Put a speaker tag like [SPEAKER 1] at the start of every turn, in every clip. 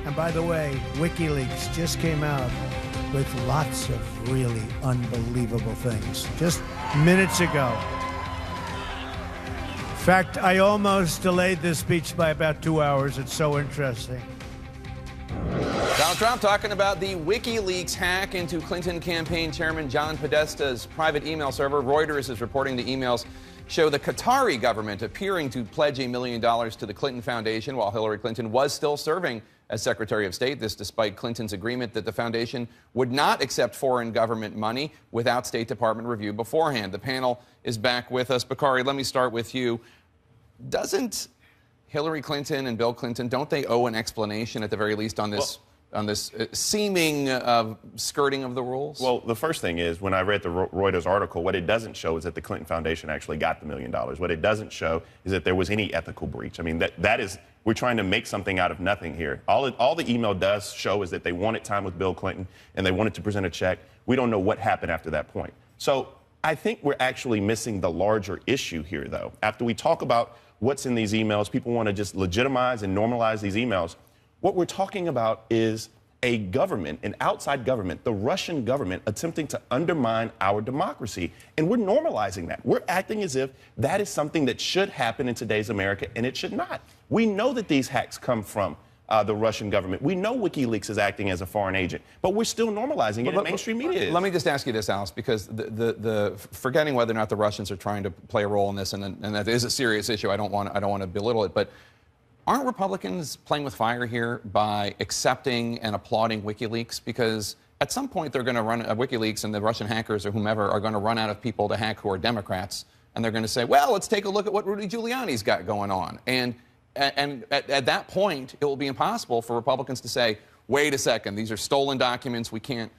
[SPEAKER 1] And by the way, WikiLeaks just came out with lots of really unbelievable things just minutes ago. In fact, I almost delayed this speech by about 2 hours. It's so interesting.
[SPEAKER 2] Donald Trump talking about the WikiLeaks hack into Clinton campaign chairman John Podesta's private email server. Reuters is reporting the emails show the Qatari government appearing to pledge $1 million to the Clinton Foundation while Hillary Clinton was still serving as Secretary of State. This despite Clinton's agreement that the foundation would not accept foreign government money without State Department review beforehand. The panel is back with us. Bakari, let me start with you. Doesn't Hillary Clinton and Bill Clinton, don't they owe an explanation at the very least on this? On this seeming skirting of the rules?
[SPEAKER 3] Well, the first thing is, when I read the Reuters article, what it doesn't show is that the Clinton Foundation actually got the $1 million. What it doesn't show is that there was any ethical breach. I mean, that is, we're trying to make something out of nothing here. All the email does show is that they wanted time with Bill Clinton and they wanted to present a check. We don't know what happened after that point. So I think we're actually missing the larger issue here, though. After we talk about what's in these emails, people want to just legitimize and normalize these emails. What we're talking about is a government, an outside government, the Russian government, attempting to undermine our democracy. And we're normalizing that. We're acting as if that is something that should happen in today's America, and it should not. We know that these hacks come from the Russian government. We know WikiLeaks is acting as a foreign agent, but we're still normalizing it in mainstream media.
[SPEAKER 2] Let me just ask you this, Alice, because the forgetting whether or not the Russians are trying to play a role in this, and that is a serious issue. I don't want to belittle it, but aren't Republicans playing with fire here by accepting and applauding WikiLeaks? Because at some point they're going to run WikiLeaks, and the Russian hackers or whomever are going to run out of people to hack who are Democrats, and they're going to say, well, let's take a look at what Rudy Giuliani's got going on. And at that point, it will be impossible for Republicans to say, wait a second, these are stolen documents. We can't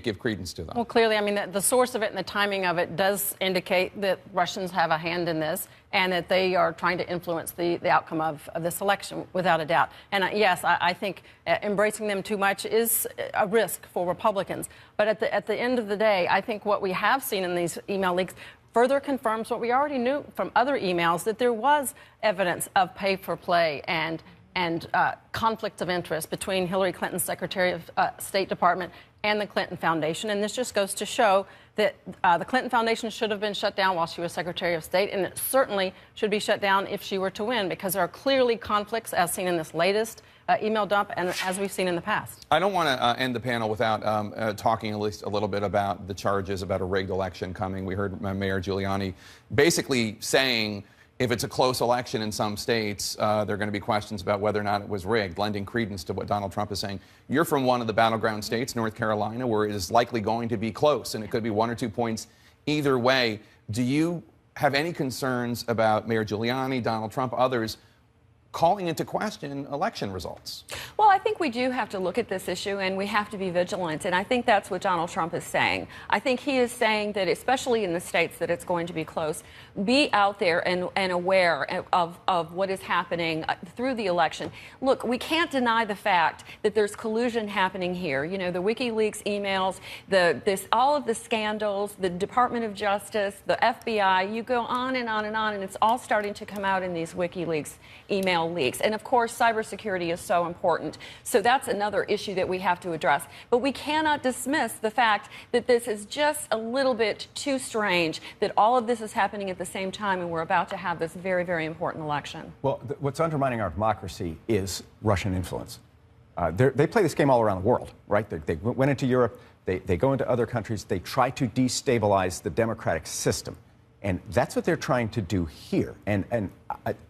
[SPEAKER 2] give credence to them.
[SPEAKER 4] Well, clearly, I mean, the source of it and the timing of it does indicate that Russians have a hand in this and that they are trying to influence the outcome of this election, without a doubt. And yes, I think embracing them too much is a risk for Republicans. But at the end of the day, I think what we have seen in these email leaks further confirms what we already knew from other emails, that there was evidence of pay for play and conflicts of interest between Hillary Clinton's Secretary of State Department and the Clinton Foundation. And this just goes to show that the Clinton Foundation should have been shut down while she was Secretary of State, and it certainly should be shut down if she were to win, because there are clearly conflicts, as seen in this latest email dump and as we've seen in the past.
[SPEAKER 2] I don't want to end the panel without talking at least a little bit about the charges about a rigged election coming. We heard Mayor Giuliani basically saying, if it's a close election in some states, there are going to be questions about whether or not it was rigged, lending credence to what Donald Trump is saying. You're from one of the battleground states, North Carolina, where it is likely going to be close, and it could be 1 or 2 points either way. Do you have any concerns about Mayor Giuliani, Donald Trump, others calling into question election results?
[SPEAKER 5] Well, I think we do have to look at this issue, and we have to be vigilant. And I think that's what Donald Trump is saying. I think he is saying that, especially in the states that it's going to be close, be out there and aware of what is happening through the election. Look, we can't deny the fact that there's collusion happening here. You know, the WikiLeaks emails, all of the scandals, the Department of Justice, the FBI, you go on and on and on, and it's all starting to come out in these WikiLeaks email leaks. And of course, cybersecurity is so important. So that's another issue that we have to address. But we cannot dismiss the fact that this is just a little bit too strange, that all of this is happening at the same time, and we're about to have this very, very important election.
[SPEAKER 6] Well, what's undermining our democracy is Russian influence. They play this game all around the world, right? They went into Europe, they go into other countries, they try to destabilize the democratic system. And that's what they're trying to do here. And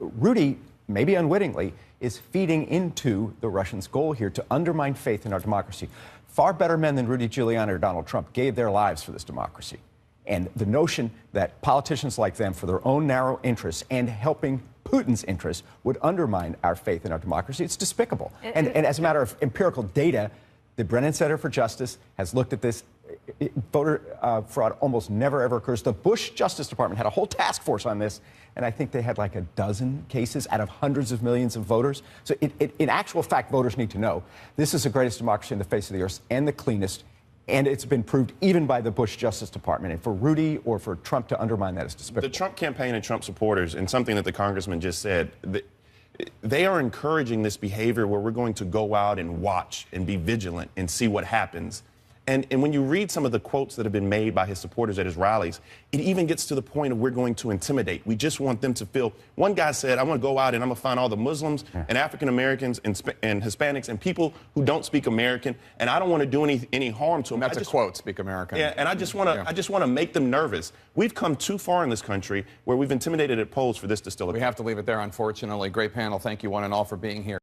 [SPEAKER 6] Rudy, maybe unwittingly, is feeding into the Russians' goal here to undermine faith in our democracy. Far better men than Rudy Giuliani or Donald Trump gave their lives for this democracy. And the notion that politicians like them, for their own narrow interests and helping Putin's interests, would undermine our faith in our democracy, it's despicable. And as a matter of empirical data, the Brennan Center for Justice has looked at this. Voter fraud almost never, ever occurs. The Bush Justice Department had a whole task force on this, and I think they had like a dozen cases out of hundreds of millions of voters. So in actual fact, voters need to know this is the greatest democracy on the face of the earth and the cleanest, and it's been proved even by the Bush Justice Department. And for Rudy or for Trump to undermine that is despicable.
[SPEAKER 3] The Trump campaign and Trump supporters, and something that the congressman just said, they are encouraging this behavior where we're going to go out and watch and be vigilant and see what happens. And when you read some of the quotes that have been made by his supporters at his rallies, it even gets to the point of we're going to intimidate. We just want them to feel. One guy said, I want to go out and I'm going to find all the Muslims and African Americans and Hispanics and people who don't speak American, and I don't want to do any harm to them.
[SPEAKER 2] That's a quote, speak American.
[SPEAKER 3] Yeah, and I just want to make them nervous. We've come too far in this country where we've intimidated at polls for this to still occur.
[SPEAKER 2] We have to leave it there, unfortunately. Great panel. Thank you one and all for being here.